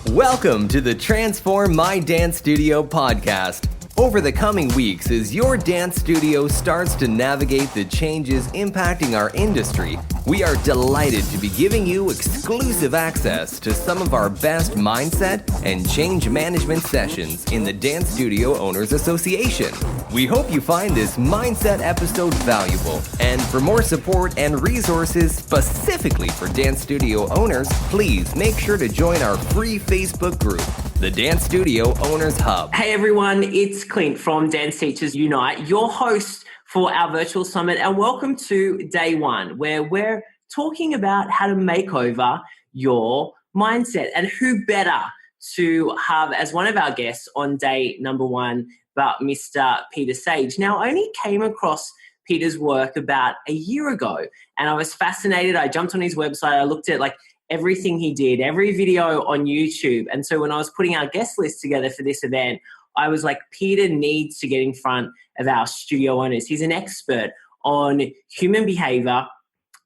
Welcome to the Transform My Dance Studio podcast. Over the coming weeks, as your dance studio starts to navigate the changes impacting our industry, we are delighted to be giving you exclusive access to some of our best mindset and change management sessions in the Dance Studio Owners Association. We hope you find this mindset episode valuable, and for more support and resources specifically for dance studio owners, please make sure to join our free Facebook group, the Dance Studio Owners Hub. Hey everyone, it's Clint from Dance Teachers Unite, your host for our virtual summit, and welcome to day one, where we're talking about how to make over your mindset. And who better to have as one of our guests on day number one but Mr. Peter Sage. Now, I only came across Peter's work about a year ago, and I was fascinated. I jumped on his website, I looked at everything he did, every video on YouTube. And so when I was putting our guest list together for this event, I was like, Peter needs to get in front of our studio owners. He's an expert on human behavior,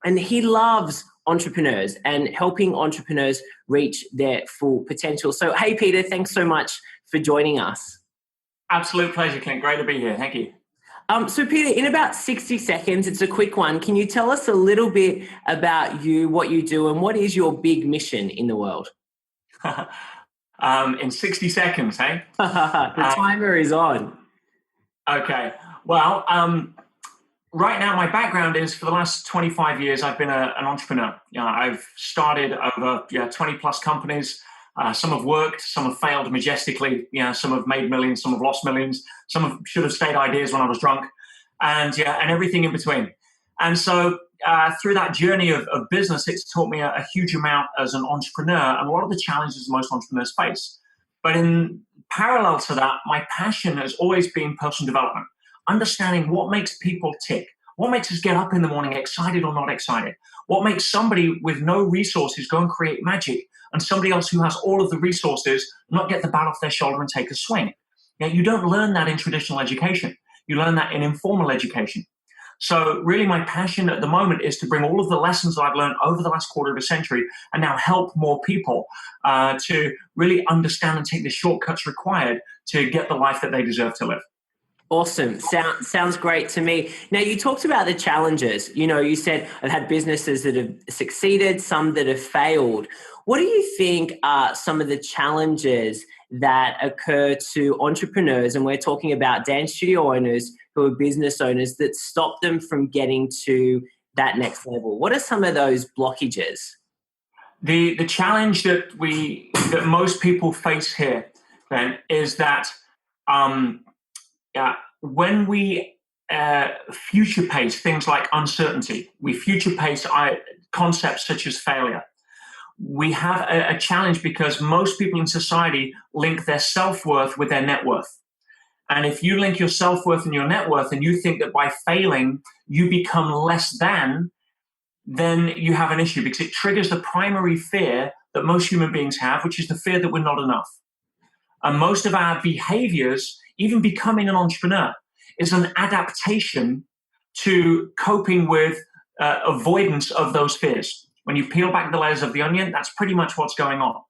and he loves entrepreneurs and helping entrepreneurs reach their full potential. So, hey, Peter, thanks so much for joining us. Absolute pleasure, Clint. Great to be here. Thank you. So, Peter, in about 60 seconds, it's a quick one. Can you tell us a little bit about you, what you do, and what is your big mission in the world? In 60 seconds, hey? The timer is on. Okay. Well, right now, my background is for the last 25 years, I've been an entrepreneur. I've started over 20 plus companies. Some have worked, some have failed majestically. Some have made millions, some have lost millions. Some should have stayed ideas when I was drunk, and everything in between. And so through that journey of business, it's taught me a huge amount as an entrepreneur and a lot of the challenges most entrepreneurs face. But in parallel to that, my passion has always been personal development, understanding what makes people tick, what makes us get up in the morning excited or not excited, what makes somebody with no resources go and create magic, and somebody else who has all of the resources not get the bat off their shoulder and take a swing. You don't learn that in traditional education. You learn that in informal education. So really my passion at the moment is to bring all of the lessons that I've learned over the last quarter of a century and now help more people to really understand and take the shortcuts required to get the life that they deserve to live. Awesome. Sounds great to me. Now, you talked about the challenges. You said I've had businesses that have succeeded, some that have failed. What do you think are some of the challenges that occur to entrepreneurs, and we're talking about dance studio owners who are business owners, that stop them from getting to that next level? What are some of those blockages? The challenge that most people face here, then, is that when we future pace things like uncertainty, we future pace concepts such as failure, we have a challenge because most people in society link their self-worth with their net worth. And if you link your self-worth and your net worth and you think that by failing you become less than, then you have an issue, because it triggers the primary fear that most human beings have, which is the fear that we're not enough. And most of our behaviors, even becoming an entrepreneur, is an adaptation to coping with avoidance of those fears. When you peel back the layers of the onion, that's pretty much what's going on.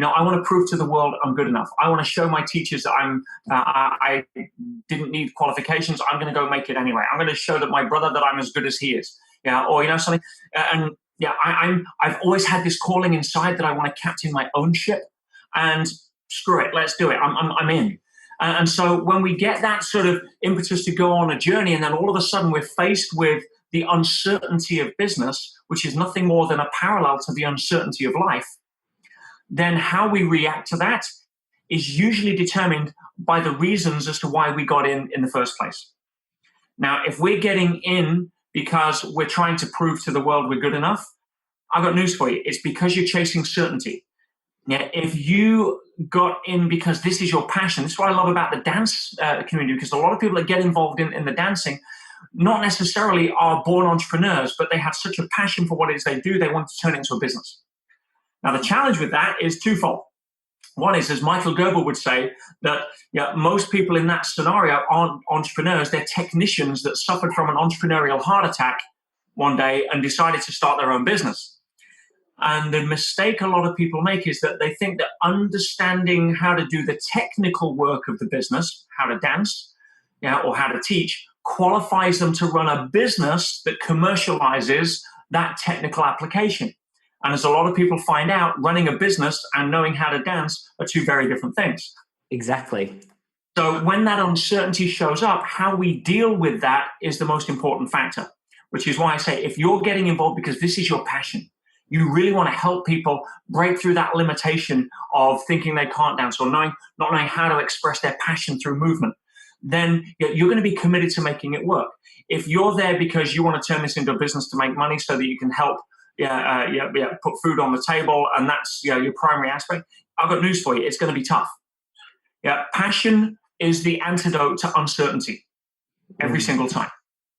I want to prove to the world I'm good enough. I want to show my teachers that I didn't need qualifications. I'm going to go make it anyway. I'm going to show that my brother that I'm as good as he is. Something. I've always had this calling inside that I want to captain my own ship. And screw it, let's do it. I'm in. And so when we get that sort of impetus to go on a journey, and then all of a sudden we're faced with the uncertainty of business, which is nothing more than a parallel to the uncertainty of life, then how we react to that is usually determined by the reasons as to why we got in the first place. Now, if we're getting in because we're trying to prove to the world we're good enough, I've got news for you. It's because you're chasing certainty. If you got in because this is your passion, this is what I love about the dance community, because a lot of people that get involved in the dancing not necessarily are born entrepreneurs, but they have such a passion for what it is they do, they want to turn it into a business. Now, the challenge with that is twofold. One is, as Michael Gerber would say, that most people in that scenario aren't entrepreneurs, they're technicians that suffered from an entrepreneurial heart attack one day and decided to start their own business. And the mistake a lot of people make is that they think that understanding how to do the technical work of the business, how to dance, or how to teach, qualifies them to run a business that commercializes that technical application. And as a lot of people find out, running a business and knowing how to dance are two very different things. Exactly. So when that uncertainty shows up, how we deal with that is the most important factor, which is why I say if you're getting involved because this is your passion, you really want to help people break through that limitation of thinking they can't dance or not knowing how to express their passion through movement, then you're going to be committed to making it work. If you're there because you want to turn this into a business to make money so that you can help put food on the table, and that's your primary aspect, I've got news for you. It's going to be tough. Passion is the antidote to uncertainty every single time.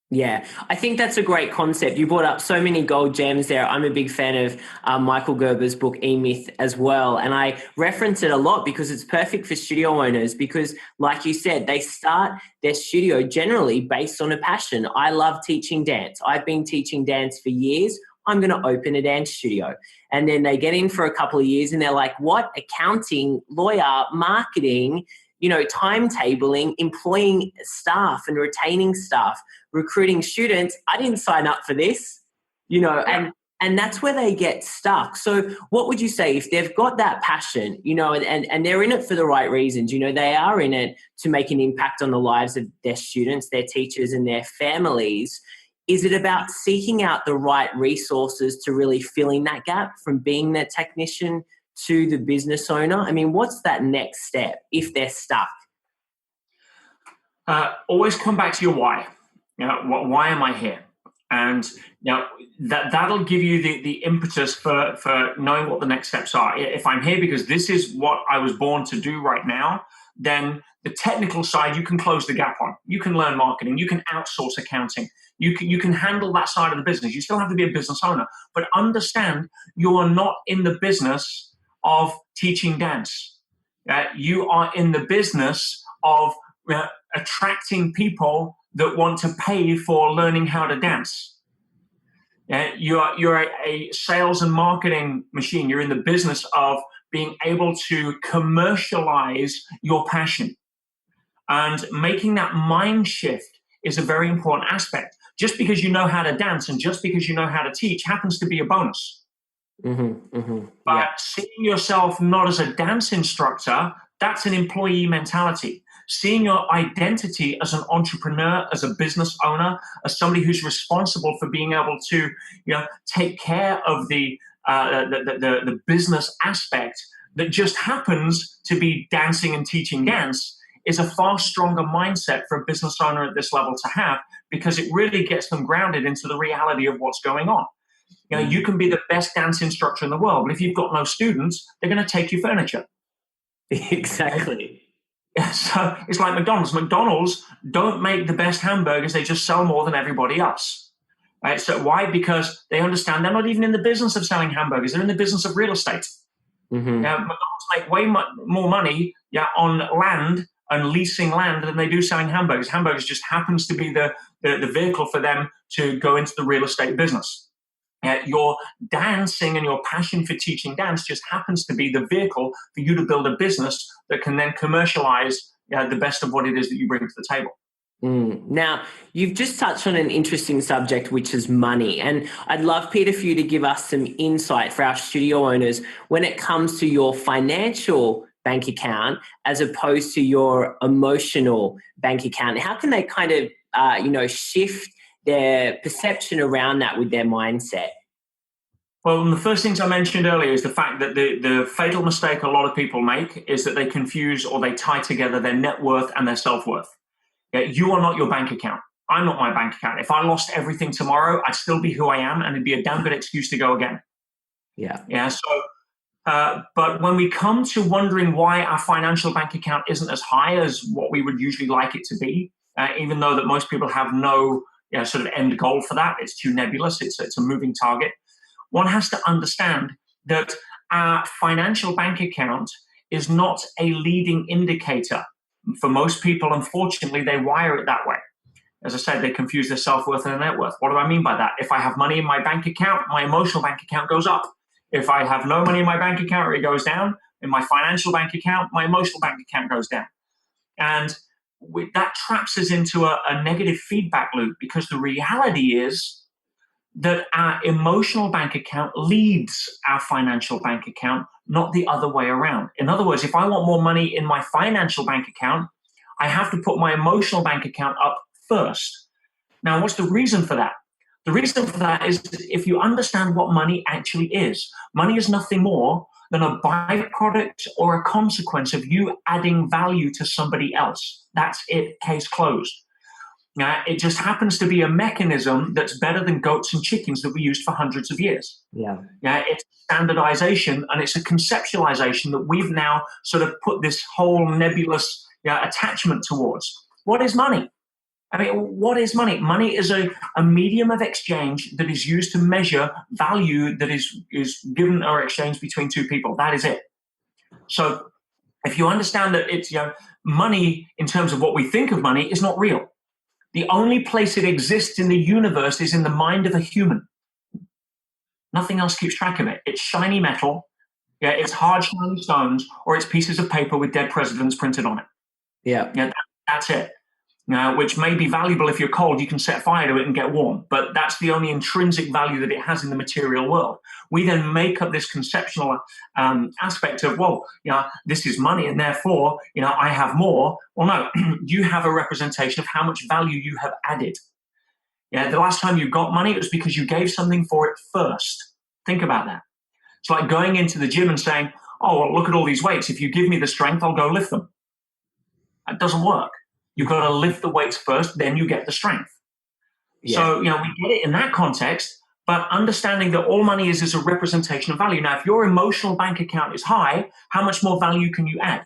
Yeah, I think that's a great concept. You brought up so many gold gems there. I'm a big fan of Michael Gerber's book, E-Myth, as well. And I reference it a lot because it's perfect for studio owners because, like you said, they start their studio generally based on a passion. I love teaching dance. I've been teaching dance for years. I'm going to open a dance studio. And then they get in for a couple of years and they're like, what? Accounting, lawyer, marketing, timetabling, employing staff and retaining staff, recruiting students. I didn't sign up for this, and that's where they get stuck. So what would you say if they've got that passion, and they're in it for the right reasons, they are in it to make an impact on the lives of their students, their teachers and their families. Is it about seeking out the right resources to really fill in that gap from being the technician to the business owner? I mean, what's that next step if they're stuck? Always come back to your why. Why am I here? And that'll give you the impetus for knowing what the next steps are. If I'm here because this is what I was born to do right now, then the technical side you can close the gap on. You can learn marketing. You can outsource accounting. You can handle that side of the business. You still have to be a business owner, but understand you are not in the business of teaching dance. You are in the business of attracting people that want to pay for learning how to dance. You're a sales and marketing machine. You're in the business of being able to commercialize your passion. And making that mind shift is a very important aspect. Just because you know how to dance and just because you know how to teach happens to be a bonus. But seeing yourself not as a dance instructor, that's an employee mentality. Seeing your identity as an entrepreneur, as a business owner, as somebody who's responsible for being able to, take care of the business aspect that just happens to be dancing and teaching dance is a far stronger mindset for a business owner at this level to have, because it really gets them grounded into the reality of what's going on. You can be the best dance instructor in the world, but if you've got no students, they're going to take your furniture. Exactly. So it's like McDonald's. McDonald's don't make the best hamburgers. They just sell more than everybody else. Right? So why? Because they understand they're not even in the business of selling hamburgers. They're in the business of real estate. McDonald's make way more money on land and leasing land than they do selling hamburgers. Hamburgers just happens to be the vehicle for them to go into the real estate business. Your dancing and your passion for teaching dance just happens to be the vehicle for you to build a business that can then commercialize the best of what it is that you bring to the table. Now, you've just touched on an interesting subject, which is money. And I'd love, Peter, for you to give us some insight for our studio owners when it comes to your financial bank account as opposed to your emotional bank account. How can they kind of, shift their perception around that with their mindset? Well, the first things I mentioned earlier is the fact that the fatal mistake a lot of people make is that they confuse or they tie together their net worth and their self-worth. You are not your bank account. I'm not my bank account. If I lost everything tomorrow, I'd still be who I am, and it'd be a damn good excuse to go again. But when we come to wondering why our financial bank account isn't as high as what we would usually like it to be, even though that most people have no sort of end goal for that, it's too nebulous, it's a moving target. One has to understand that our financial bank account is not a leading indicator. For most people, unfortunately, they wire it that way. As I said, they confuse their self-worth and their net worth. What do I mean by that? If I have money in my bank account, my emotional bank account goes up. If I have no money in my bank account, it goes down. In my financial bank account, my emotional bank account goes down. And that traps us into a negative feedback loop, because the reality is that our emotional bank account leads our financial bank account, not the other way around. In other words, if I want more money in my financial bank account, I have to put my emotional bank account up first. Now, what's the reason for that? The reason for that is if you understand what money actually is. Money is nothing more than a byproduct or a consequence of you adding value to somebody else. That's it, case closed. It just happens to be a mechanism that's better than goats and chickens that we used for hundreds of years. It's standardization, and it's a conceptualization that we've now sort of put this whole nebulous attachment towards. What is money? I mean, what is money? Money is a medium of exchange that is used to measure value that is given or exchanged between two people. That is it. So if you understand that it's money in terms of what we think of money is not real. The only place it exists in the universe is in the mind of a human. Nothing else keeps track of it. It's shiny metal, it's hard, shiny stones, or it's pieces of paper with dead presidents printed on it. That's it. Which may be valuable if you're cold, you can set fire to it and get warm, but that's the only intrinsic value that it has in the material world. We then make up this conceptual aspect of, this is money and therefore, I have more. Well, no, you have a representation of how much value you have added. The last time you got money, it was because you gave something for it first. Think about that. It's like going into the gym and saying, oh, well, look at all these weights. If you give me the strength, I'll go lift them. That doesn't work. You've got to lift the weights first, then you get the strength. So, we get it in that context, but understanding that all money is a representation of value. Now, if your emotional bank account is high, how much more value can you add?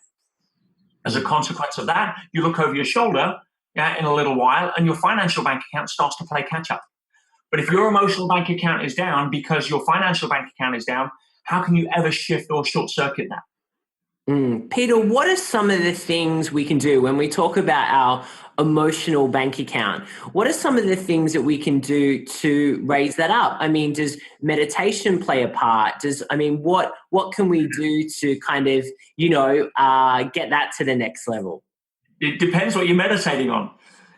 As a consequence of that, you look over your shoulder in a little while, and your financial bank account starts to play catch up. But if your emotional bank account is down because your financial bank account is down, how can you ever shift or short circuit that? Peter, what are some of the things we can do when we talk about our emotional bank account? What are some of the things that we can do to raise that up? I mean, does meditation play a part? What can we do to kind of, get that to the next level? It depends what you're meditating on.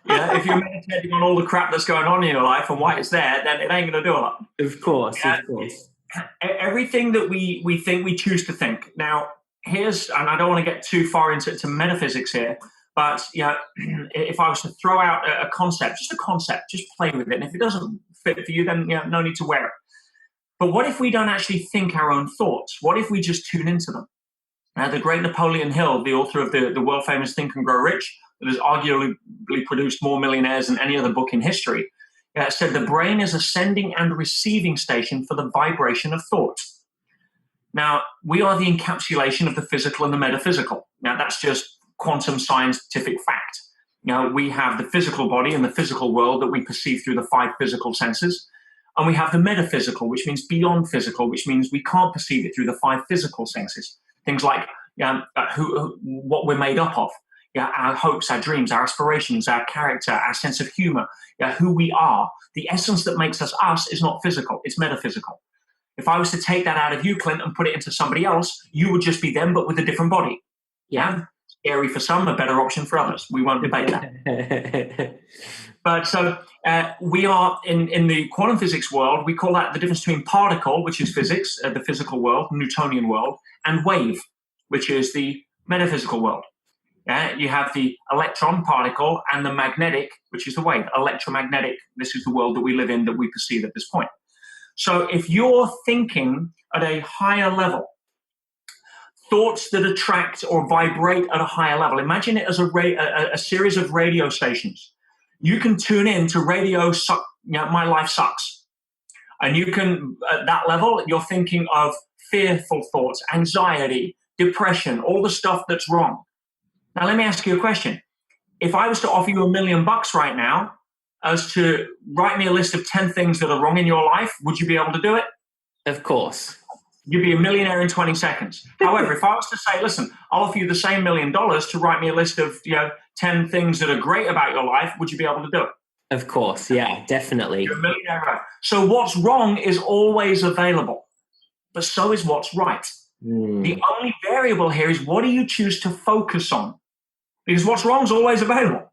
If you're meditating on all the crap that's going on in your life and why it's there, then it ain't going to do a lot. Of course, of course. Everything that we think, we choose to think. Now, and I don't want to get too far into metaphysics here, but if I was to throw out a concept, just play with it. And if it doesn't fit for you, then no need to wear it. But what if we don't actually think our own thoughts? What if we just tune into them? The great Napoleon Hill, the author of the world famous Think and Grow Rich, that has arguably produced more millionaires than any other book in history, said the brain is a sending and receiving station for the vibration of thought. Now, we are the encapsulation of the physical and the metaphysical. Now, that's just quantum scientific fact. We have the physical body and the physical world that we perceive through the 5 physical senses. And we have the metaphysical, which means beyond physical, which means we can't perceive it through the 5 physical senses. Things like what we're made up of, our hopes, our dreams, our aspirations, our character, our sense of humor, who we are. The essence that makes us us is not physical, it's metaphysical. If I was to take that out of you, Clint, and put it into somebody else, you would just be them, but with a different body. Scary for some, a better option for others. We won't debate that. But so we are in the quantum physics world, we call that the difference between particle, which is physics, the physical world, Newtonian world, and wave, which is the metaphysical world. You have the electron particle and the magnetic, which is the wave. Electromagnetic, this is the world that we live in, that we perceive at this point. So if you're thinking at a higher level, thoughts that attract or vibrate at a higher level, imagine it as a series of radio stations. You can tune in to radio, My Life Sucks. And you can, at that level, you're thinking of fearful thoughts, anxiety, depression, all the stuff that's wrong. Now, let me ask you a question. If I was to offer you $1 million right now, as to write me a list of 10 things that are wrong in your life, would you be able to do it? Of course. You'd be a millionaire in 20 seconds. However, if I was to say, listen, I'll offer you the same $1 million to write me a list of 10 things that are great about your life, would you be able to do it? Of course, yeah, definitely. You're a millionaire. So what's wrong is always available. but so is what's right. The only variable here is what do you choose to focus on? Because what's wrong is always available.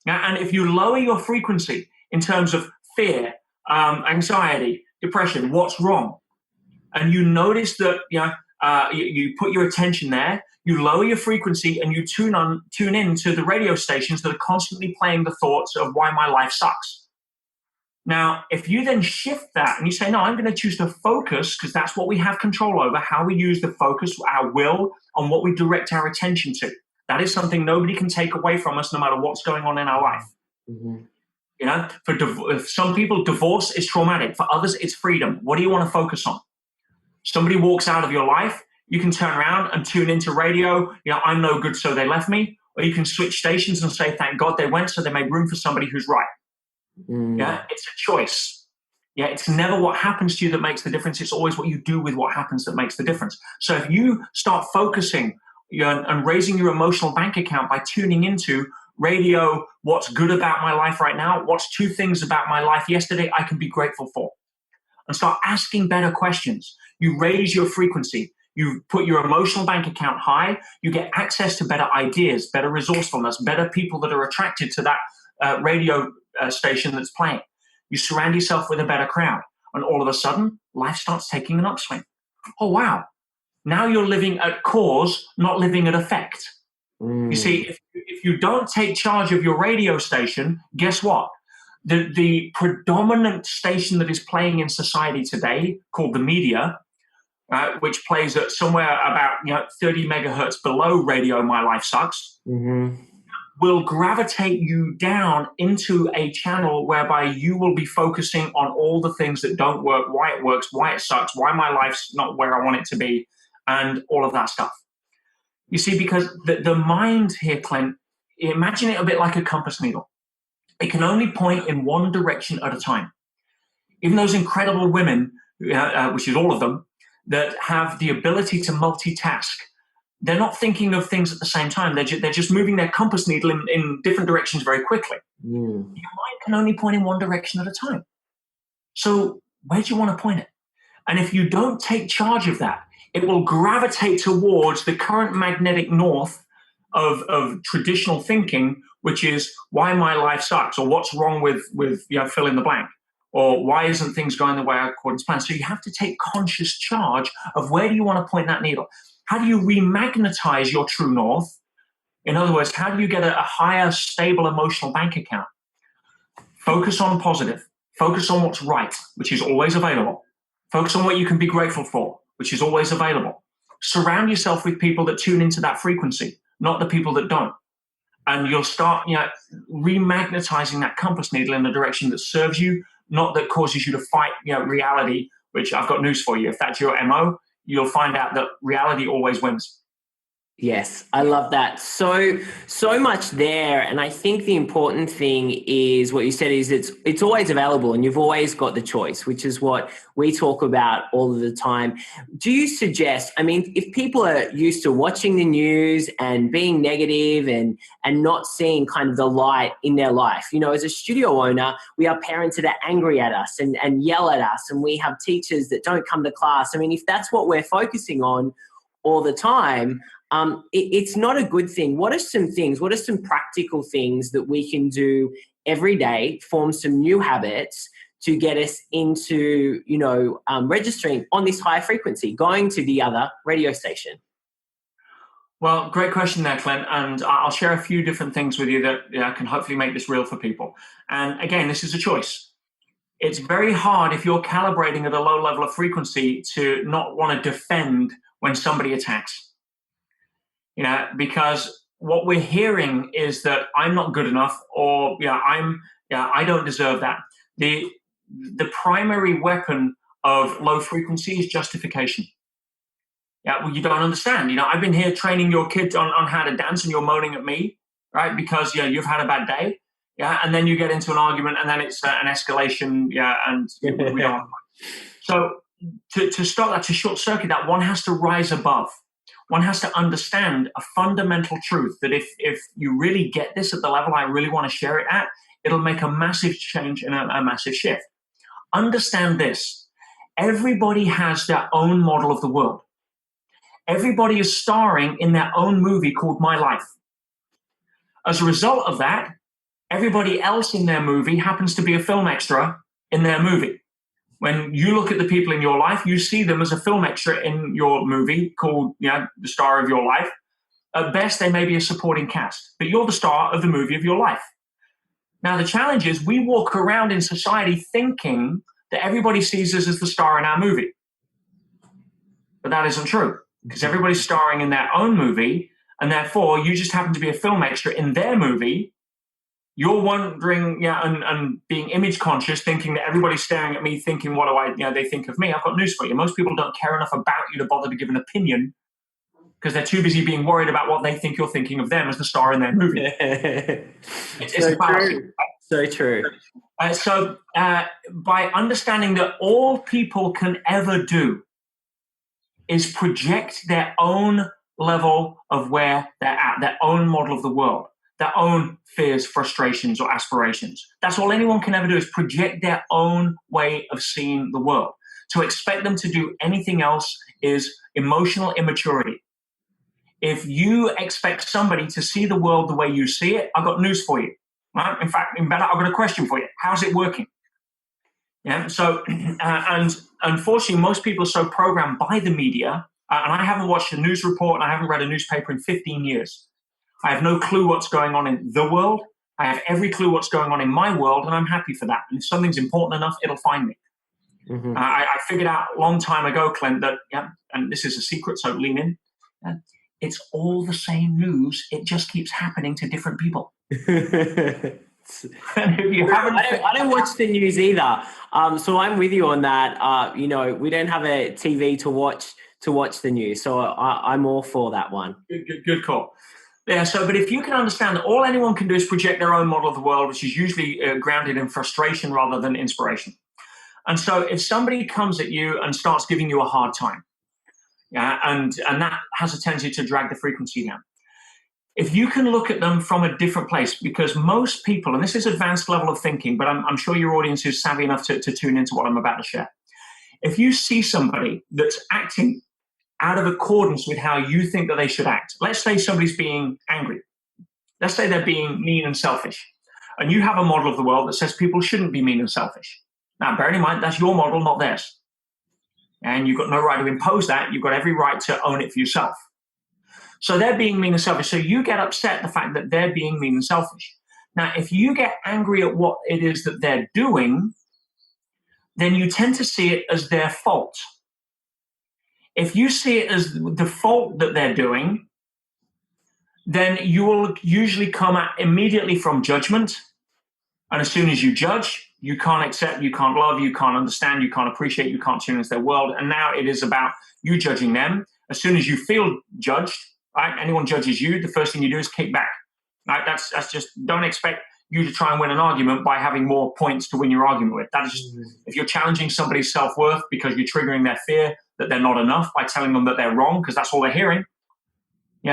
And if you lower your frequency in terms of fear, anxiety, depression, what's wrong? And you notice that you put your attention there, you lower your frequency, and you tune in to the radio stations that are constantly playing the thoughts of why my life sucks. Now, if you then shift that and you say, no, I'm going to choose to focus, because that's what we have control over, how we use the focus, our will, on what we direct our attention to. That is something nobody can take away from us, no matter what's going on in our life. For some people, divorce is traumatic. For others, it's freedom. What do you want to focus on? Somebody walks out of your life, you can turn around and tune into radio. I'm no good, so they left me. Or you can switch stations and say, thank God they went, so they made room for somebody who's right. It's a choice. It's never what happens to you that makes the difference. It's always what you do with what happens that makes the difference. So if you start focusing and raising your emotional bank account by tuning into radio, what's good about my life right now, what's 2 things about my life yesterday I can be grateful for, and start asking better questions, you raise your frequency, you put your emotional bank account high, you get access to better ideas, better resourcefulness, better people that are attracted to that radio station that's playing. You surround yourself with a better crowd, and all of a sudden, life starts taking an upswing. Oh, wow. Now you're living at cause, not living at effect. You see, if you don't take charge of your radio station, guess what? The predominant station that is playing in society today, called the media, which plays at somewhere about 30 megahertz below radio My Life Sucks, will gravitate you down into a channel whereby you will be focusing on all the things that don't work, why it works, why it sucks, why my life's not where I want it to be, and all of that stuff. You see, because the mind here, Clint, imagine it a bit like a compass needle. It can only point in one direction at a time. Even those incredible women, which is all of them, that have the ability to multitask, they're not thinking of things at the same time. They're just moving their compass needle in different directions very quickly. Your mind can only point in one direction at a time. So where do you want to point it? And if you don't take charge of that, it will gravitate towards the current magnetic north of traditional thinking, which is why my life sucks, or what's wrong with fill in the blank, or why isn't things going the way according to plan. So you have to take conscious charge of where do you want to point that needle. How do you remagnetize your true north? In other words, how do you get a higher, stable emotional bank account? Focus on positive. Focus on what's right, which is always available. Focus on what you can be grateful for, which is always available. Surround yourself with people that tune into that frequency, not the people that don't. And you'll start remagnetizing that compass needle in the direction that serves you, not that causes you to fight reality, which I've got news for you. If that's your MO, you'll find out that reality always wins. Yes, I love that. So much there. And I think the important thing is what you said is it's always available and you've always got the choice, which is what we talk about all of the time. Do you suggest, if people are used to watching the news and being negative and not seeing kind of the light in their life, as a studio owner, we have parents that are angry at us and yell at us, and we have teachers that don't come to class. If that's what we're focusing on all the time, it's not a good thing. What are some practical things that we can do every day, form some new habits to get us into, registering on this high frequency, going to the other radio station? Well, great question there, Clint. And I'll share a few different things with you that can hopefully make this real for people. And again, this is a choice. It's very hard if you're calibrating at a low level of frequency to not want to defend when somebody attacks. Because what we're hearing is that I'm not good enough, or I don't deserve that. The primary weapon of low frequency is justification. You don't understand. I've been here training your kids on how to dance, and you're moaning at me, right? Because you've had a bad day, and then you get into an argument, and then it's an escalation, and we don't. So to stop that, to short circuit that, one has to rise above. One has to understand a fundamental truth that if you really get this at the level I really want to share it at, it'll make a massive change and a massive shift. Understand this. everybody has their own model of the world. Everybody is starring in their own movie called My Life. As a result of that, everybody else in their movie happens to be a film extra in their movie. When you look at the people in your life, you see them as a film extra in your movie called, the star of your life. At best, they may be a supporting cast, but you're the star of the movie of your life. Now, the challenge is we walk around in society thinking that everybody sees us as the star in our movie. But that isn't true, because everybody's starring in their own movie, and therefore you just happen to be a film extra in their movie. You're wondering, and being image conscious, thinking that everybody's staring at me, thinking, what do they think of me? I've got news for you. Most people don't care enough about you to bother to give an opinion because they're too busy being worried about what they think you're thinking of them as the star in their movie. It's so true. So true. So by understanding that all people can ever do is project their own level of where they're at, their own model of the world, their own fears, frustrations, or aspirations. That's all anyone can ever do, is project their own way of seeing the world. To expect them to do anything else is emotional immaturity. If you expect somebody to see the world the way you see it, I've got news for you. Right? In fact, I've got a question for you. How's it working? So, and unfortunately, most people are so programmed by the media, and I haven't watched a news report and I haven't read a newspaper in 15 years. I have no clue what's going on in the world. I have every clue what's going on in my world, and I'm happy for that. And if something's important enough, it'll find me. Mm-hmm. I figured out a long time ago, Clint, that, and this is a secret, so lean in, it's all the same news. It just keeps happening to different people. And if you I don't watch the news either. So I'm with you on that. We don't have a TV to watch the news. So I'm all for that one. Good call. Yeah, but if you can understand that all anyone can do is project their own model of the world, which is usually grounded in frustration rather than inspiration. And so if somebody comes at you and starts giving you a hard time, and that has a tendency to drag the frequency down. If you can look at them from a different place, because most people, and this is advanced level of thinking, but I'm sure your audience is savvy enough to tune into what I'm about to share. If you see somebody that's acting out of accordance with how you think that they should act, let's say somebody's being angry. Let's say they're being mean and selfish. And you have a model of the world that says people shouldn't be mean and selfish. Now, bearing in mind, that's your model, not theirs. And you've got no right to impose that. You've got every right to own it for yourself. So they're being mean and selfish. So you get upset the fact that they're being mean and selfish. Now, if you get angry at what it is that they're doing, then you tend to see it as their fault. If you see it as the fault that they're doing, then you will usually come at immediately from judgment. And as soon as you judge, you can't accept, you can't love, you can't understand, you can't appreciate, you can't tune into their world. And now it is about you judging them. As soon as you feel judged, right? Anyone judges you, the first thing you do is kick back. Right? That's just, don't expect you to try and win an argument by having more points to win your argument with. That is just, if you're challenging somebody's self-worth because you're triggering their fear that they're not enough by telling them that they're wrong, because that's all they're hearing.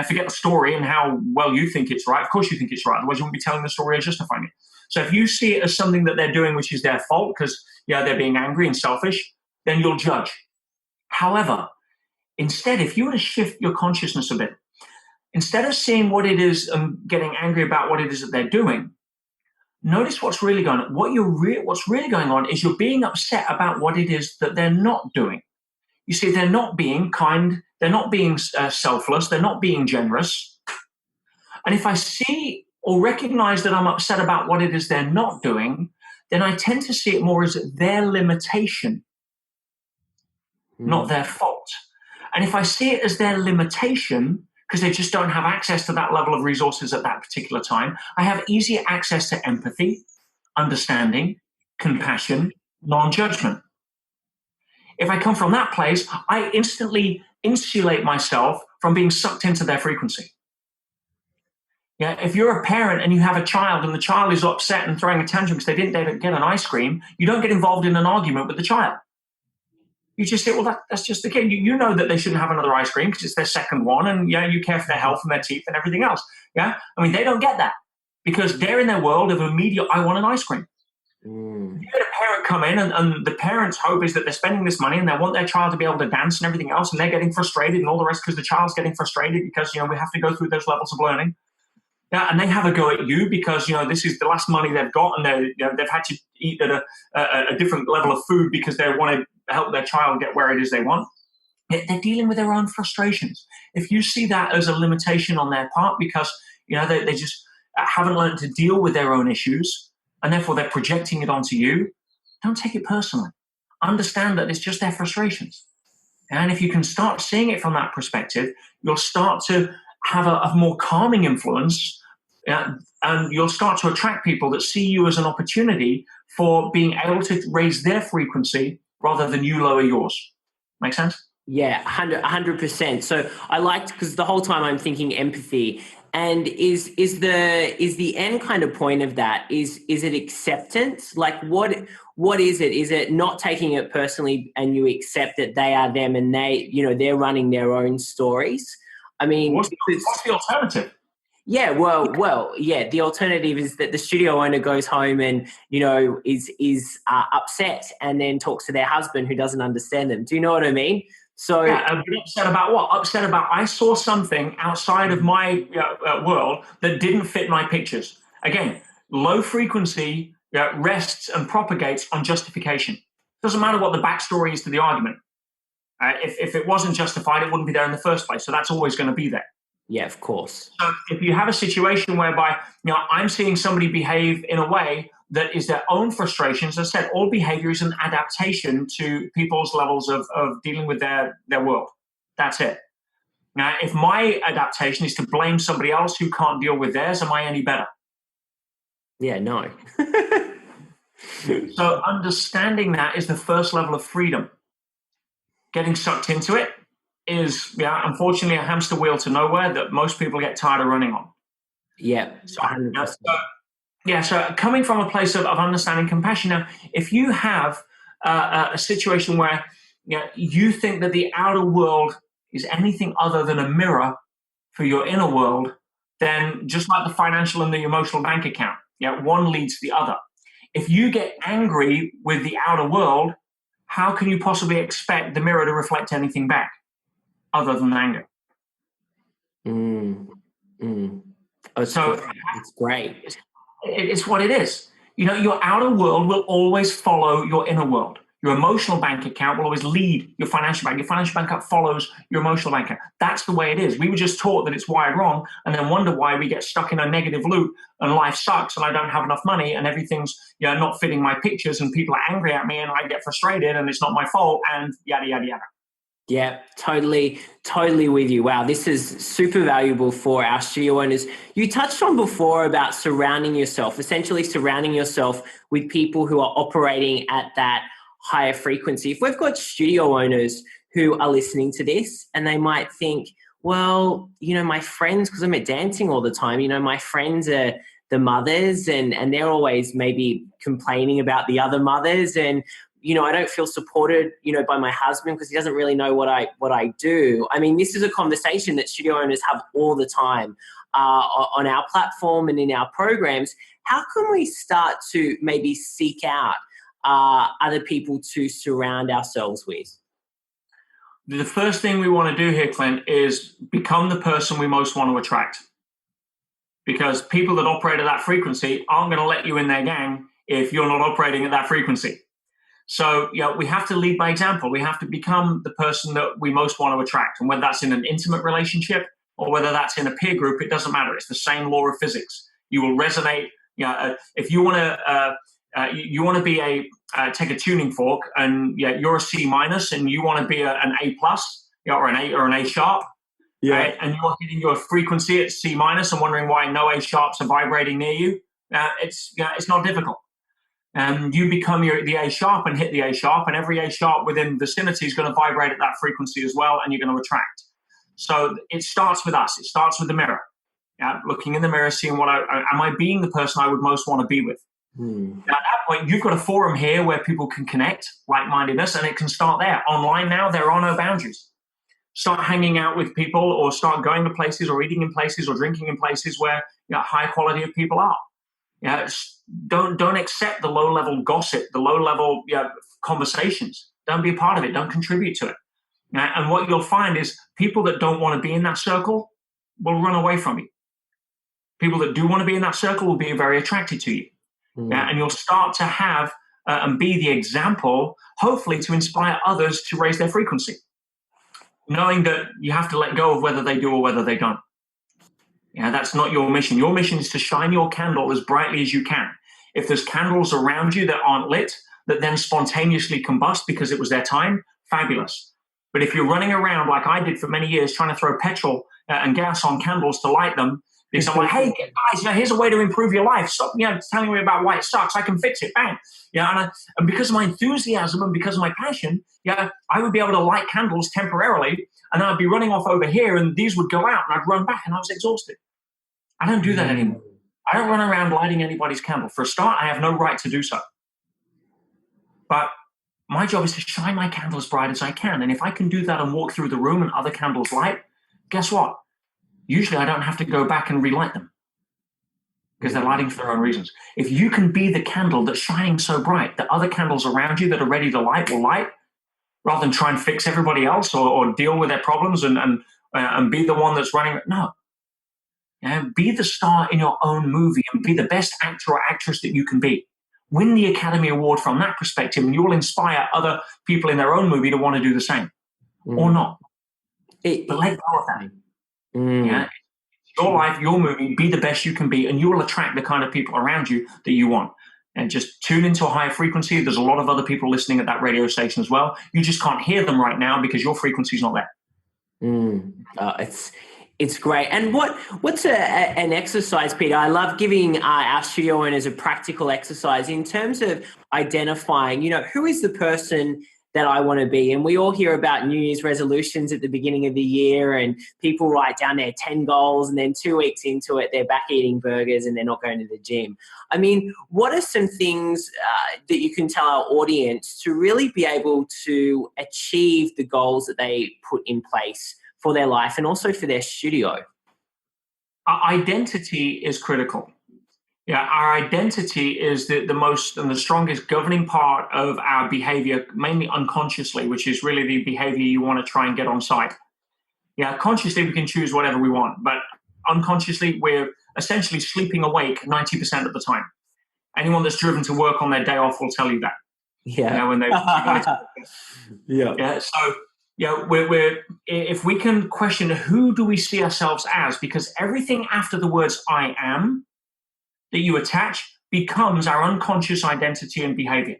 Forget the story and how well you think it's right. Of course you think it's right. Otherwise you wouldn't be telling the story or justifying it. So if you see it as something that they're doing which is their fault because they're being angry and selfish, then you'll judge. However, instead, if you were to shift your consciousness a bit, instead of seeing what it is and getting angry about what it is that they're doing, notice what's really going on. What's really going on is you're being upset about what it is that they're not doing. You see, they're not being kind. They're not being selfless. They're not being generous. And if I see or recognize that I'm upset about what it is they're not doing, then I tend to see it more as their limitation, not their fault. And if I see it as their limitation, because they just don't have access to that level of resources at that particular time, I have easier access to empathy, understanding, compassion, non-judgment. If I come from that place, I instantly insulate myself from being sucked into their frequency. If you're a parent and you have a child and the child is upset and throwing a tantrum because they didn't get an ice cream, you don't get involved in an argument with the child. You just say, well, that's just the kid. You know that they shouldn't have another ice cream because it's their second one, and you care for their health and their teeth and everything else. They don't get that because they're in their world of immediate, I want an ice cream. You get a parent come in and the parent's hope is that they're spending this money and they want their child to be able to dance and everything else, and they're getting frustrated and all the rest because the child's getting frustrated because, we have to go through those levels of learning. Yeah, and they have a go at you because, this is the last money they've got, and they've had to eat at a different level of food because they want to help their child get where it is they want. They're dealing with their own frustrations. If you see that as a limitation on their part because, they just haven't learned to deal with their own issues, and therefore they're projecting it onto you, don't take it personally. Understand that it's just their frustrations. And if you can start seeing it from that perspective, you'll start to have a more calming influence, and you'll start to attract people that see you as an opportunity for being able to raise their frequency rather than you lower yours. Make sense? Yeah, 100%. So I liked, because the whole time I'm thinking empathy. And is the end kind of point of that, is it acceptance? Like what is it? Is it not taking it personally and you accept that they are them and they're running their own stories? I mean, what's the alternative? Yeah, yeah. The alternative is that the studio owner goes home and is upset and then talks to their husband who doesn't understand them. Do you know what I mean? So upset about what? Upset about I saw something outside of my world that didn't fit my pictures. Again, low frequency rests and propagates on justification. Doesn't matter what the backstory is to the argument. If it wasn't justified, it wouldn't be there in the first place. So that's always going to be there. Yeah, of course. So if you have a situation whereby I'm seeing somebody behave in a way that is their own frustrations, as I said, all behavior is an adaptation to people's levels of dealing with their world. That's it. Now, if my adaptation is to blame somebody else who can't deal with theirs, am I any better? Yeah, no. So understanding that is the first level of freedom. Getting sucked into it is, unfortunately, a hamster wheel to nowhere that most people get tired of running on. Yeah. So coming from a place of understanding compassion. Now, if you have a situation where you think that the outer world is anything other than a mirror for your inner world, then just like the financial and the emotional bank account, one leads the other. If you get angry with the outer world, how can you possibly expect the mirror to reflect anything back other than anger? So it's great. It's what it is. Your outer world will always follow your inner world. Your emotional bank account will always lead your financial bank. Your financial bank account follows your emotional bank account. That's the way it is. We were just taught that it's wired wrong and then wonder why we get stuck in a negative loop and life sucks and I don't have enough money and everything's not fitting my pictures and people are angry at me and I get frustrated and it's not my fault and yada, yada, yada. Yeah, totally with you. Wow, this is super valuable for our studio owners. You touched on before about essentially surrounding yourself with people who are operating at that higher frequency. If we've got studio owners who are listening to this and they might think, well, my friends, because I'm at dancing all the time, my friends are the mothers and they're always maybe complaining about the other mothers and I don't feel supported, by my husband because he doesn't really know what I do. I mean, this is a conversation that studio owners have all the time on our platform and in our programs. How can we start to maybe seek out other people to surround ourselves with? The first thing we want to do here, Clint, is become the person we most want to attract. Because people that operate at that frequency aren't going to let you in their gang if you're not operating at that frequency. So, we have to lead by example. We have to become the person that we most want to attract. And whether that's in an intimate relationship or whether that's in a peer group, it doesn't matter. It's the same law of physics. You will resonate. If you want to be take a tuning fork and you're a C- and you want to be an A+, or an A or an A sharp, right? And you're hitting your frequency at C- and wondering why no A sharps are vibrating near you, it's not difficult. And you become the A sharp and hit the A sharp, and every A sharp within the vicinity is going to vibrate at that frequency as well, and you're going to attract. So it starts with us. It starts with the mirror. Looking in the mirror, seeing am I being the person I would most want to be with? Now, at that point, you've got a forum here where people can connect, like-mindedness, and it can start there. Online now, there are no boundaries. Start hanging out with people or start going to places or eating in places or drinking in places where high quality of people are. Yeah, don't accept the low-level gossip, the low-level conversations. Don't be a part of it. Don't contribute to it. And what you'll find is people that don't want to be in that circle will run away from you. People that do want to be in that circle will be very attracted to you. And you'll start to have and be the example, hopefully to inspire others to raise their frequency, knowing that you have to let go of whether they do or whether they don't. That's not your mission. Your mission is to shine your candle as brightly as you can. If there's candles around you that aren't lit, that then spontaneously combust because it was their time, fabulous. But if you're running around like I did for many years, trying to throw petrol and gas on candles to light them, because I'm like, hey guys, here's a way to improve your life. Stop, telling me about why it sucks. I can fix it. Bang. And because of my enthusiasm and because of my passion, I would be able to light candles temporarily, and I'd be running off over here, and these would go out, and I'd run back, and I was exhausted. I don't do that anymore. I don't run around lighting anybody's candle. For a start, I have no right to do so. But my job is to shine my candle as bright as I can. And if I can do that and walk through the room and other candles light, guess what? Usually I don't have to go back and relight them because they're lighting for their own reasons. If you can be the candle that's shining so bright that other candles around you that are ready to light will light, rather than try and fix everybody else or deal with their problems and be the one that's running. No. Be the star in your own movie and be the best actor or actress that you can be. Win the Academy Award from that perspective, and you will inspire other people in their own movie to want to do the same or not. But let go of that. Your life, your movie, be the best you can be, and you will attract the kind of people around you that you want. And just tune into a higher frequency. There's a lot of other people listening at that radio station as well. You just can't hear them right now because your frequency is not there. It's great. And what's an exercise, Peter? I love giving our studio owners a practical exercise in terms of identifying, who is the person that I want to be. And we all hear about New Year's resolutions at the beginning of the year, and people write down their 10 goals, and then 2 weeks into it, they're back eating burgers and they're not going to the gym. I mean, what are some things that you can tell our audience to really be able to achieve the goals that they put in place for their life and also for their studio? Identity is critical. Our identity is the most and the strongest governing part of our behavior, mainly unconsciously, which is really the behavior you want to try and get on site. Consciously, we can choose whatever we want, but unconsciously, we're essentially sleeping awake 90% of the time. Anyone that's driven to work on their day off will tell you that. When they So we're if we can question who do we see ourselves as, because everything after the words "I am" that you attach becomes our unconscious identity and behavior.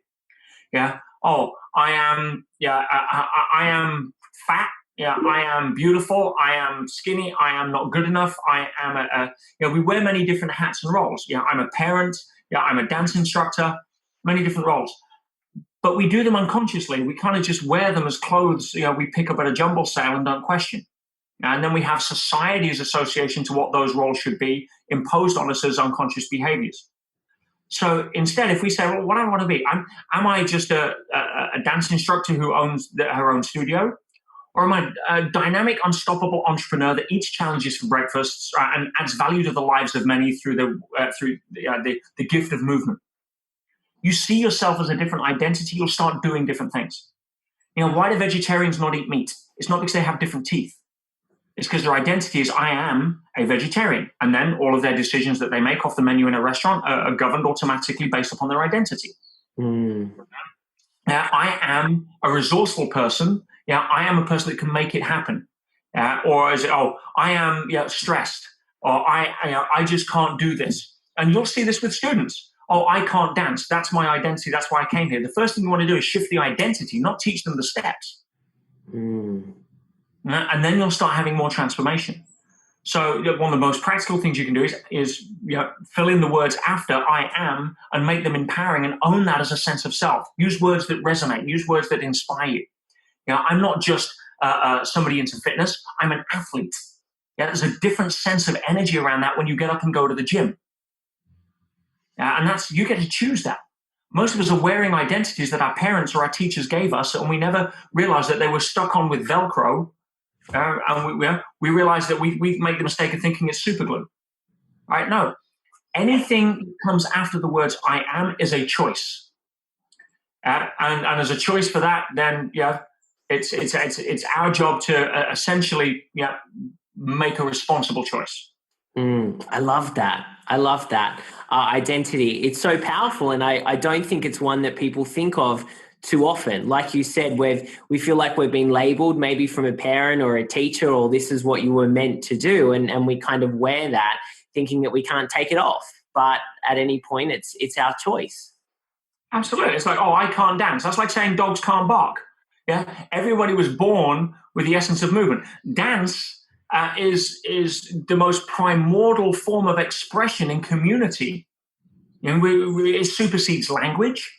Oh, I am. I am fat. I am beautiful. I am skinny. I am not good enough. I am we wear many different hats and roles. I'm a parent. I'm a dance instructor. Many different roles. But we do them unconsciously. We kind of just wear them as clothes, we pick up at a jumble sale and don't question. And then we have society's association to what those roles should be imposed on us as unconscious behaviors. So instead, if we say, well, what do I want to be? Am I just a dance instructor who owns her own studio? Or am I a dynamic, unstoppable entrepreneur that eats challenges for breakfast and adds value to the lives of many through the gift of movement? You see yourself as a different identity, you'll start doing different things. Why do vegetarians not eat meat? It's not because they have different teeth. It's because their identity is, I am a vegetarian. And then all of their decisions that they make off the menu in a restaurant are governed automatically based upon their identity. I am a resourceful person. I am a person that can make it happen. Or is it, I am stressed. Or I just can't do this. And you'll see this with students. I can't dance. That's my identity. That's why I came here. The first thing you want to do is shift the identity, not teach them the steps. And then you'll start having more transformation. So one of the most practical things you can do is fill in the words after I am and make them empowering and own that as a sense of self. Use words that resonate. Use words that inspire you. I'm not just somebody into fitness. I'm an athlete. There's a different sense of energy around that when you get up and go to the gym. And you get to choose that. Most of us are wearing identities that our parents or our teachers gave us, and we never realized that they were stuck on with Velcro. And we realized that we make the mistake of thinking it's super glue. Right? No. Anything that comes after the words I am is a choice. And as a choice for that, then it's our job to essentially make a responsible choice. I love that. Identity. It's so powerful, and I don't think it's one that people think of too often. Like you said, we feel like we've been labeled maybe from a parent or a teacher, or this is what you were meant to do, and we kind of wear that thinking that we can't take it off. But at any point, it's our choice. Absolutely. It's like, oh, I can't dance. That's like saying dogs can't bark. Yeah. Everybody was born with the essence of movement. Dance is the most primordial form of expression in community. It supersedes language.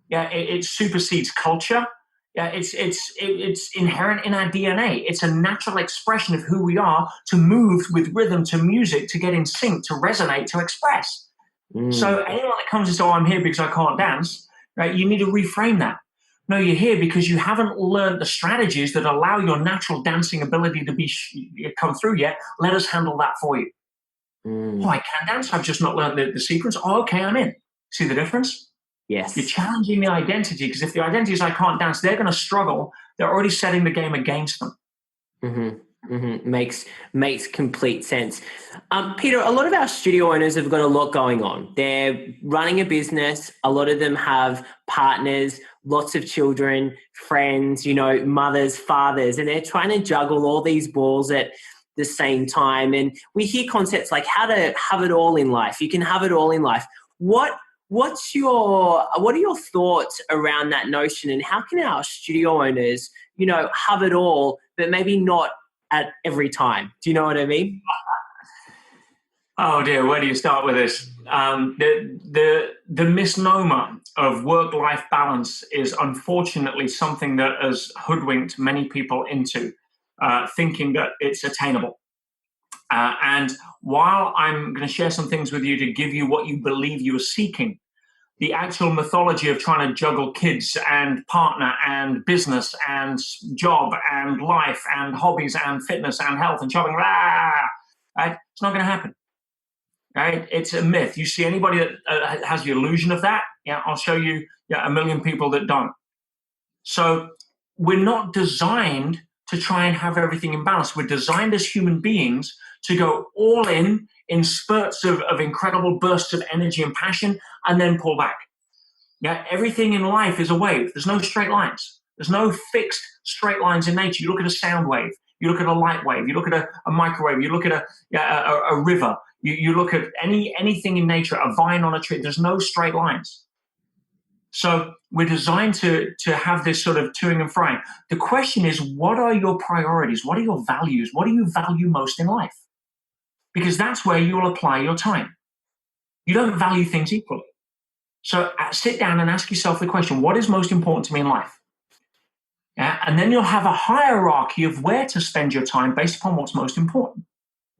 Yeah. It supersedes culture. Yeah. It's inherent in our DNA. It's a natural expression of who we are, to move with rhythm, to music, to get in sync, to resonate, to express. So anyone that comes and says, oh, I'm here because I can't dance, right? You need to reframe that. No, you're here because you haven't learned the strategies that allow your natural dancing ability to come through yet. Let us handle that for you. Oh, I can dance. I've just not learned the sequence. Oh, okay, I'm in. See the difference? Yes. You're challenging the identity, because if the identity is I can't dance, they're going to struggle. They're already setting the game against them. Makes complete sense. Peter, a lot of our studio owners have got a lot going on. They're running a business. A lot of them have partners, lots of children, friends, mothers, fathers, and they're trying to juggle all these balls at the same time. And we hear concepts like how to have it all in life. You can have it all in life. What are your thoughts around that notion, and how can our studio owners, have it all, but maybe not at every time? Do you know what I mean? Oh dear, where do you start with this? The misnomer of work-life balance is unfortunately something that has hoodwinked many people into thinking that it's attainable. And while I'm going to share some things with you to give you what you believe you are seeking, the actual mythology of trying to juggle kids and partner and business and job and life and hobbies and fitness and health and shopping, right? It's not going to happen. Right? It's a myth. You see anybody that has the illusion of that, I'll show you a million people that don't. So we're not designed to try and have everything in balance. We're designed as human beings to go all in spurts of incredible bursts of energy and passion, and then pull back. Yeah, everything in life is a wave. There's no straight lines. There's no fixed straight lines in nature. You look at a sound wave. You look at a light wave. You look at a microwave. You look at a river. You look at anything in nature, a vine on a tree. There's no straight lines. So we're designed to have this sort of toing and froing. The question is, what are your priorities? What are your values? What do you value most in life? Because that's where you'll apply your time. You don't value things equally. So sit down and ask yourself the question, what is most important to me in life? Yeah, and then you'll have a hierarchy of where to spend your time based upon what's most important.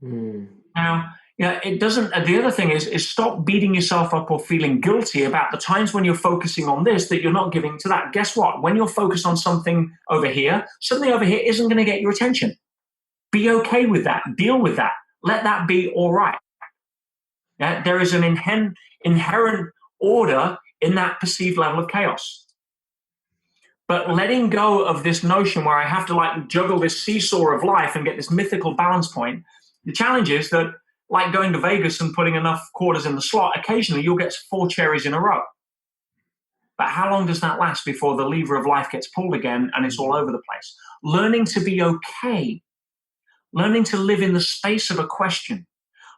Now, it doesn't. The other thing is stop beating yourself up or feeling guilty about the times when you're focusing on this that you're not giving to that. Guess what? When you're focused on something over here, something over here isn't going to get your attention. Be okay with that. Deal with that. Let that be all right. Yeah, there is an inherent order in that perceived level of chaos. But letting go of this notion where I have to juggle this seesaw of life and get this mythical balance point, the challenge is that, like going to Vegas and putting enough quarters in the slot, occasionally you'll get 4 cherries in a row. But how long does that last before the lever of life gets pulled again and it's all over the place? Learning to be okay, learning to live in the space of a question,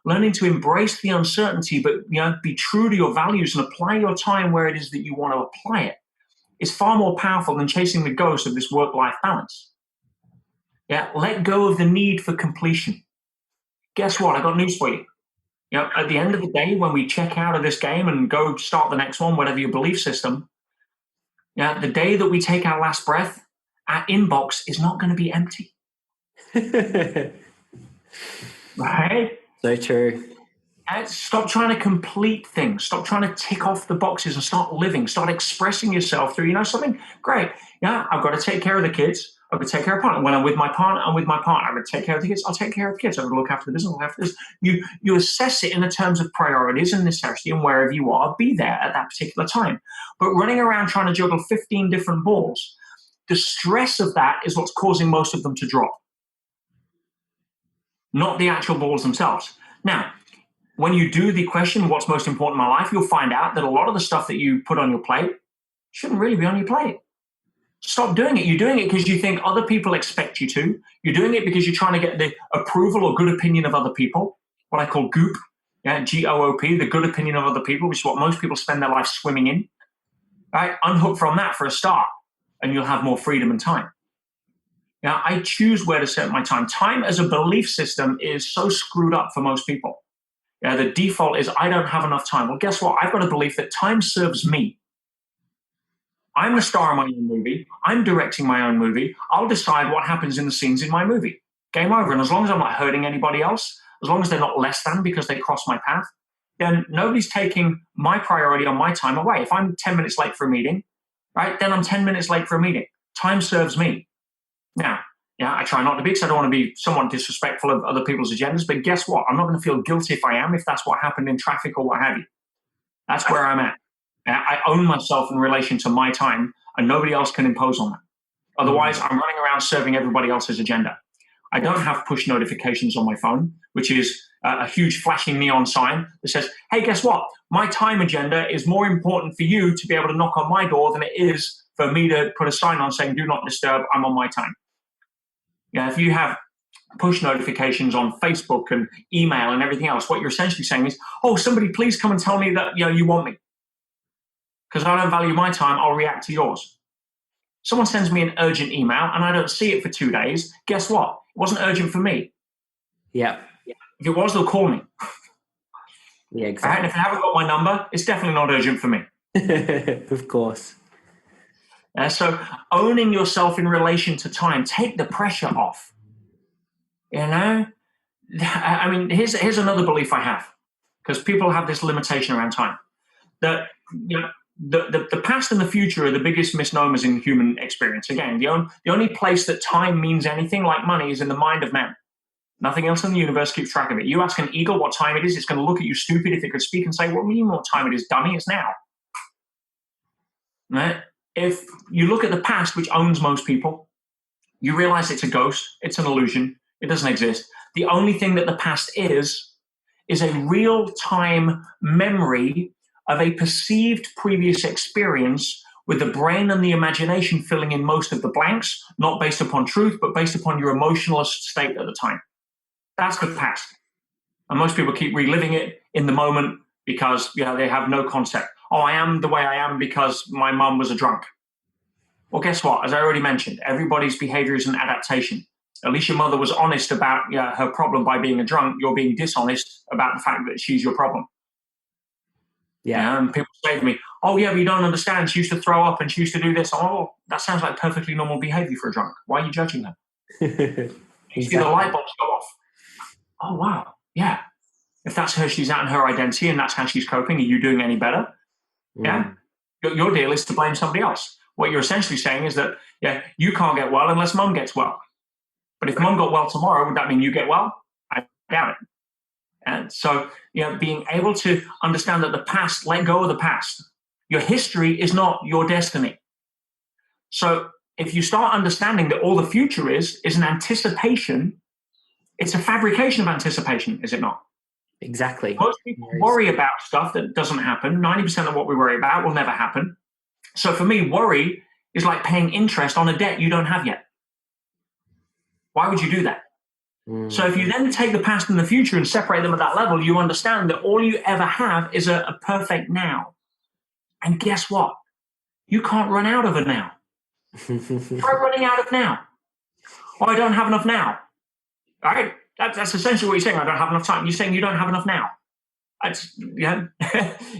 learning to embrace the uncertainty, but be true to your values and apply your time where it is that you want to apply it, is far more powerful than chasing the ghost of this work-life balance. Yeah, let go of the need for completion. Guess what? I got news for you. At the end of the day, when we check out of this game and go start the next one, whatever your belief system, the day that we take our last breath, our inbox is not going to be empty. Right? So true. Stop trying to complete things. Stop trying to tick off the boxes and start living. Start expressing yourself through, something great. I've got to take care of the kids. I would take care of partner. When I'm with my partner, I'm with my partner. I would take care of the kids. I'll take care of the kids. I would look after the business. I'll look after this. You assess it in the terms of priorities and necessity, and wherever you are, be there at that particular time. But running around trying to juggle 15 different balls, the stress of that is what's causing most of them to drop, not the actual balls themselves. Now, when you do the question, what's most important in my life, you'll find out that a lot of the stuff that you put on your plate shouldn't really be on your plate. Stop doing it. You're doing it because you think other people expect you to. You're doing it because you're trying to get the approval or good opinion of other people, what I call GOOP, G-O-O-P, the good opinion of other people, which is what most people spend their life swimming in. Right? Unhook from that for a start, and you'll have more freedom and time. Now, I choose where to set my time. Time as a belief system is so screwed up for most people. The default is, I don't have enough time. Well, guess what? I've got a belief that time serves me. I'm the star of my own movie. I'm directing my own movie. I'll decide what happens in the scenes in my movie. Game over. And as long as I'm not hurting anybody else, as long as they're not less than because they cross my path, then nobody's taking my priority on my time away. If I'm 10 minutes late for a meeting, right, then I'm 10 minutes late for a meeting. Time serves me. Now, I try not to be because I don't want to be somewhat disrespectful of other people's agendas, but guess what? I'm not going to feel guilty if I am, if that's what happened in traffic or what have you. That's where I'm at. I own myself in relation to my time, and nobody else can impose on that. Otherwise, I'm running around serving everybody else's agenda. I don't have push notifications on my phone, which is a huge flashing neon sign that says, hey, guess what? My time agenda is more important for you to be able to knock on my door than it is for me to put a sign on saying, do not disturb, I'm on my time. If you have push notifications on Facebook and email and everything else, what you're essentially saying is, oh, somebody please come and tell me that you want me. Because I don't value my time, I'll react to yours. Someone sends me an urgent email and I don't see it for 2 days. Guess what? It wasn't urgent for me. Yeah. If it was, they'll call me. Yeah, exactly. Right? And if they haven't got my number, it's definitely not urgent for me. Of course. So owning yourself in relation to time, take the pressure off. I mean, here's another belief I have, because people have this limitation around time. That the past and the future are the biggest misnomers in human experience. Again, the only place that time means anything like money is in the mind of man. Nothing else in the universe keeps track of it. You ask an eagle what time it is, it's going to look at you stupid if it could speak and say, what do you mean what time it is, dummy? It's now. Right? If you look at the past, which owns most people, you realize it's a ghost, it's an illusion, it doesn't exist. The only thing that the past is a real-time memory of a perceived previous experience with the brain and the imagination filling in most of the blanks, not based upon truth, but based upon your emotional state at the time. That's the past. And most people keep reliving it in the moment because they have no concept. Oh, I am the way I am because my mum was a drunk. Well, guess what? As I already mentioned, everybody's behavior is an adaptation. At least your mother was honest about her problem by being a drunk. You're being dishonest about the fact that she's your problem. Yeah. And people say to me, oh, yeah, but you don't understand. She used to throw up and she used to do this. Oh, that sounds like perfectly normal behavior for a drunk. Why are you judging her? Exactly. You see the light bulbs go off. Oh, wow. Yeah. If that's her, she's out in her identity and that's how she's coping. Are you doing any better? Yeah. Your deal is to blame somebody else. What you're essentially saying is that, you can't get well unless mum gets well. But if mum got well tomorrow, would that mean you get well? I doubt it. And so, being able to understand that the past, let go of the past. Your history is not your destiny. So if you start understanding that all the future is an anticipation, it's a fabrication of anticipation, is it not? Exactly. Most people worry about stuff that doesn't happen. 90% of what we worry about will never happen. So for me, worry is like paying interest on a debt you don't have yet. Why would you do that? So if you then take the past and the future and separate them at that level, you understand that all you ever have is a perfect now. And guess what? You can't run out of a now. Try running out of now. Oh, I don't have enough now. All right? That's essentially what you're saying. I don't have enough time. You're saying you don't have enough now.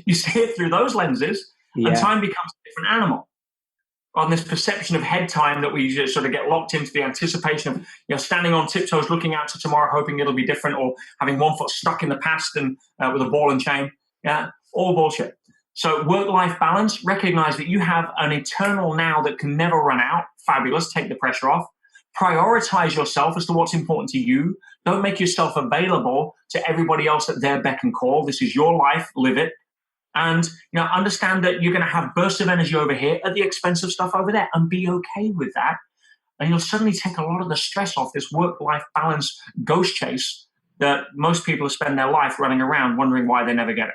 You see it through those lenses, and time becomes a different animal. On this perception of head time that we just sort of get locked into the anticipation of standing on tiptoes, looking out to tomorrow, hoping it'll be different, or having one foot stuck in the past and with a ball and chain. All bullshit. So work-life balance, recognize that you have an eternal now that can never run out. Fabulous. Take the pressure off. Prioritize yourself as to what's important to you. Don't make yourself available to everybody else at their beck and call. This is your life, live it. And understand that you're going to have bursts of energy over here at the expense of stuff over there, and be okay with that. And you'll suddenly take a lot of the stress off this work-life balance ghost chase that most people spend their life running around wondering why they never get it.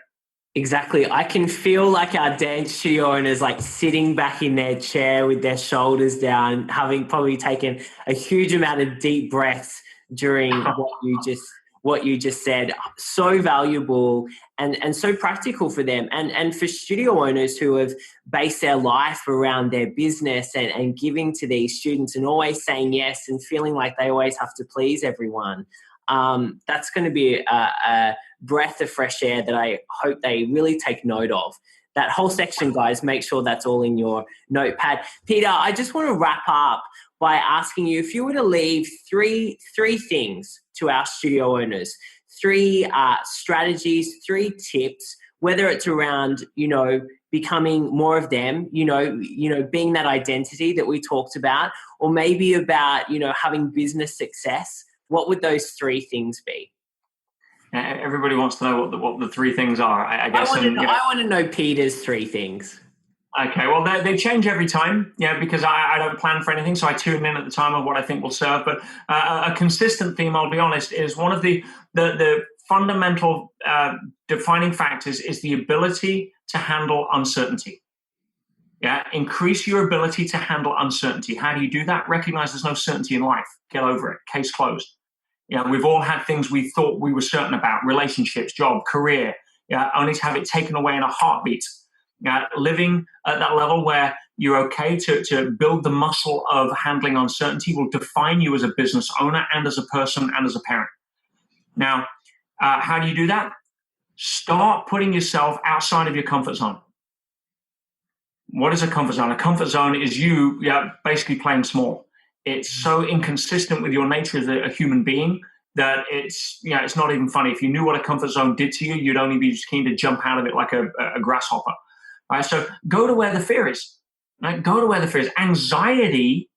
Exactly. I can feel like our dance studio owners like sitting back in their chair with their shoulders down, having probably taken a huge amount of deep breaths during what you just said. So valuable and so practical for them. And for studio owners who have based their life around their business and giving to these students and always saying yes and feeling like they always have to please everyone. That's going to be a breath of fresh air that I hope they really take note of. That whole section, guys, make sure that's all in your notepad. Peter, I just want to wrap up by asking you if you were to leave three things to our studio owners, three strategies, three tips, whether it's around, becoming more of them, being that identity that we talked about, or maybe about, having business success. What would those three things be? Everybody wants to know what the three things are, I guess. I want to know Peter's three things. Okay, well, they change every time, because I don't plan for anything, so I tune in at the time of what I think will serve. But a consistent theme, I'll be honest, is one of the fundamental defining factors is the ability to handle uncertainty. Increase your ability to handle uncertainty. How do you do that? Recognize there's no certainty in life. Get over it. Case closed. We've all had things we thought we were certain about, relationships, job, career, only to have it taken away in a heartbeat. Living at that level where you're okay to build the muscle of handling uncertainty will define you as a business owner and as a person and as a parent. Now, how do you do that? Start putting yourself outside of your comfort zone. What is a comfort zone? A comfort zone is you basically playing small. It's so inconsistent with your nature as a human being that it's not even funny. If you knew what a comfort zone did to you, you'd only be just keen to jump out of it like a grasshopper. Right? So go to where the fear is. Right? Go to where the fear is. Anxiety,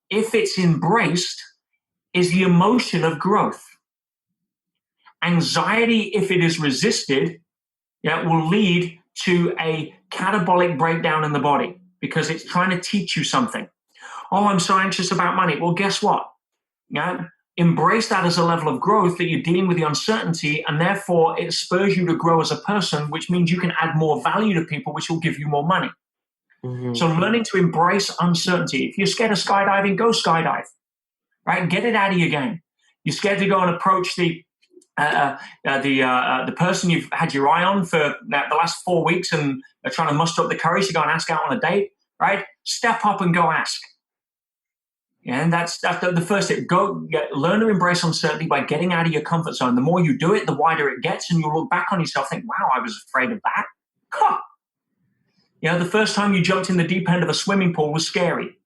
if it's embraced, is the emotion of growth. Anxiety, if it is resisted, will lead to a catabolic breakdown in the body because it's trying to teach you something. Oh, I'm so anxious about money. Well, guess what? Embrace that as a level of growth that you're dealing with the uncertainty, and therefore it spurs you to grow as a person, which means you can add more value to people, which will give you more money. Mm-hmm. So learning to embrace uncertainty. If you're scared of skydiving, go skydive. Right? Get it out of your game. You're scared to go and approach the person you've had your eye on for the last 4 weeks and are trying to muster up the courage to go and ask out on a date, right? Step up and go ask. And that's the first step. Learn to embrace uncertainty by getting out of your comfort zone. The more you do it, the wider it gets, and you'll look back on yourself and think, wow, I was afraid of that. Huh. The first time you jumped in the deep end of a swimming pool was scary.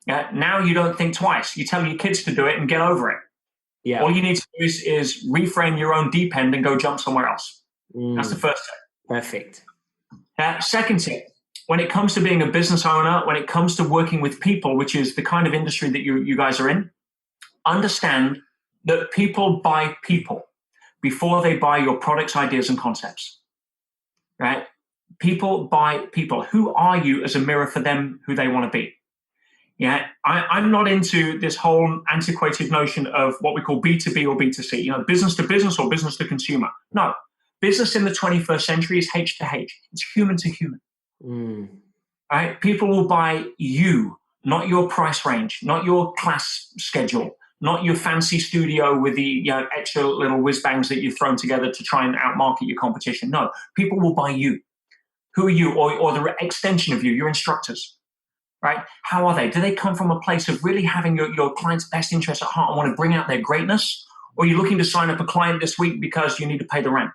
Now you don't think twice. You tell your kids to do it and get over it. Yeah. All you need to do is reframe your own deep end and go jump somewhere else. That's the first tip. Perfect. Second tip, when it comes to being a business owner, when it comes to working with people, which is the kind of industry that you guys are in, understand that people buy people before they buy your products, ideas, and concepts. Right? People buy people. Who are you as a mirror for them, who they want to be? I'm not into this whole antiquated notion of what we call B2B or B2C, business to business or business to consumer. No, business in the 21st century is H to H. It's human to human. Right? People will buy you, not your price range, not your class schedule, not your fancy studio with the extra little whiz bangs that you've thrown together to try and outmarket your competition. No, people will buy you. Who are you, or the extension of you, your instructors? Right? How are they? Do they come from a place of really having your client's best interest at heart and want to bring out their greatness? Or are you looking to sign up a client this week because you need to pay the rent?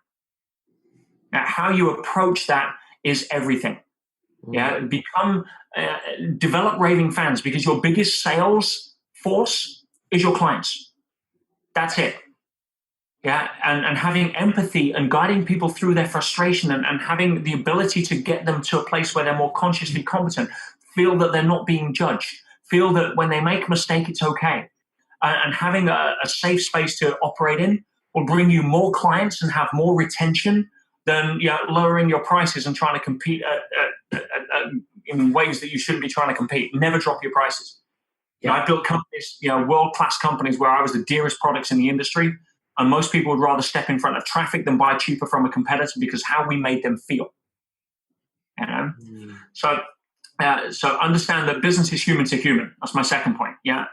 Now, how you approach that is everything. Develop raving fans, because your biggest sales force is your clients. That's it. And having empathy and guiding people through their frustration and having the ability to get them to a place where they're more consciously competent, feel that they're not being judged, feel that when they make a mistake, it's okay. and having a safe space to operate in will bring you more clients and have more retention than lowering your prices and trying to compete in ways that you shouldn't be trying to compete. Never drop your prices. Yeah. I built companies, world-class companies where I was the dearest products in the industry, and most people would rather step in front of traffic than buy cheaper from a competitor because how we made them feel. So understand that business is human to human. That's my second point. Yeah.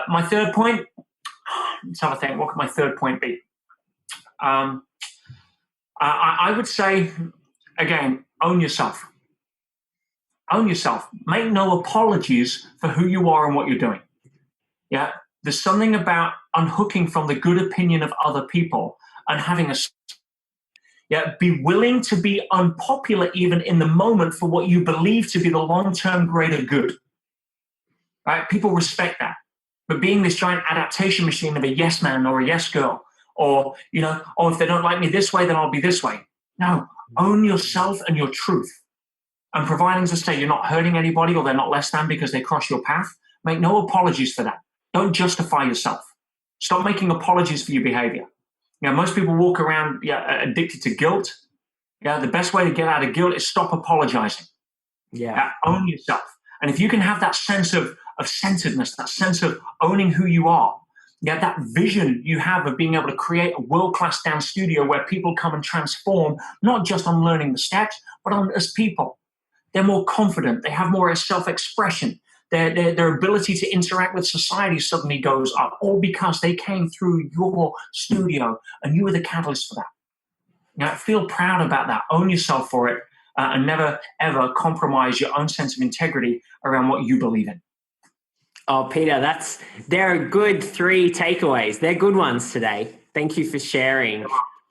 My third point. Let's have a think. What could my third point be? I would say, again, own yourself. Own yourself. Make no apologies for who you are and what you're doing. Yeah. There's something about unhooking from the good opinion of other people and having be willing to be unpopular even in the moment for what you believe to be the long-term greater good. Right? People respect that. But being this giant adaptation machine of a yes man or a yes girl, or, if they don't like me this way, then I'll be this way. No, own yourself and your truth. And providing, as I say, you're not hurting anybody or they're not less than because they cross your path, make no apologies for that. Don't justify yourself. Stop making apologies for your behavior. Most people walk around addicted to guilt. The best way to get out of guilt is stop apologizing. Own yourself. And if you can have that sense of centeredness, that sense of owning who you are, that vision you have of being able to create a world-class dance studio where people come and transform, not just on learning the steps, but on as people. They're more confident. They have more self-expression. Their ability to interact with society suddenly goes up, all because they came through your studio and you were the catalyst for that. Feel proud about that. Own yourself for it, and never, ever compromise your own sense of integrity around what you believe in. Oh, Peter, they're good 3 takeaways. They're good ones today. Thank you for sharing.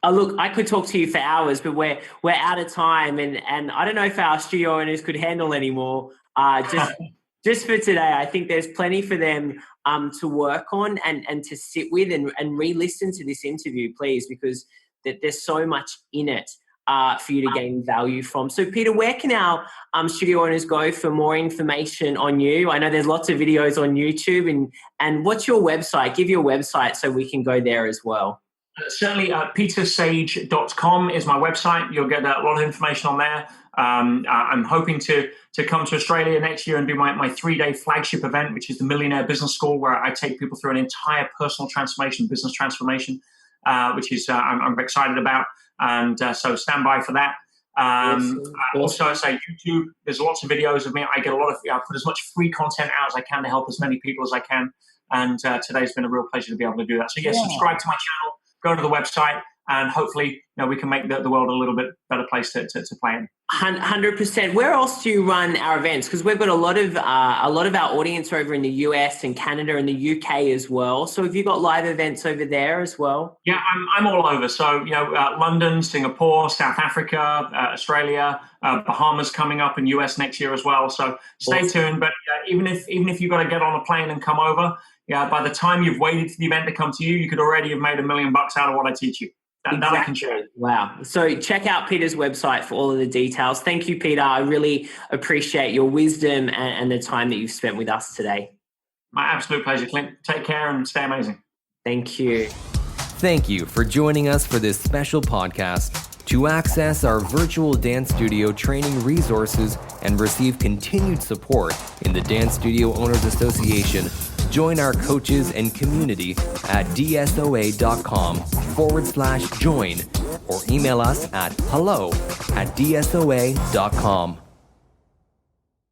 Look, I could talk to you for hours, but we're out of time, and I don't know if our studio owners could handle any more. Just for today, I think there's plenty for them to work on and to sit with and re-listen to this interview, please, because there's so much in it for you to gain value from. So, Peter, where can our studio owners go for more information on you? I know there's lots of videos on YouTube, and what's your website? Give your website so we can go there as well. Certainly, petersage.com is my website. You'll get a lot of information on there. I'm hoping to come to Australia next year and do my 3-day flagship event, which is the Millionaire Business School, where I take people through an entire personal transformation, business transformation, which is I'm excited about. And so stand by for that. Also, I say YouTube, there's lots of videos of me. I get I put as much free content out as I can to help as many people as I can. And today's been a real pleasure to be able to do that. So subscribe to my channel, go to the website, and hopefully we can make the world a little bit better place to play in. 100%. Where else do you run our events? Because we've got a lot of our audience over in the US and Canada and the UK as well. So have you got live events over there as well? Yeah, I'm all over. So London, Singapore, South Africa, Australia, Bahamas coming up, and US next year as well. So stay tuned. But even if you've got to get on a plane and come over, by the time you've waited for the event to come to you, you could already have made $1 million out of what I teach you. That I can share. Wow. So check out Peter's website for all of the details. Thank you, Peter. I really appreciate your wisdom and the time that you've spent with us today. My absolute pleasure, Clint. Take care and stay amazing. Thank you. Thank you for joining us for this special podcast. To access our virtual dance studio training resources and receive continued support in the Dance Studio Owners Association, join our coaches and community at dsoa.com/join or email us at hello@dsoa.com.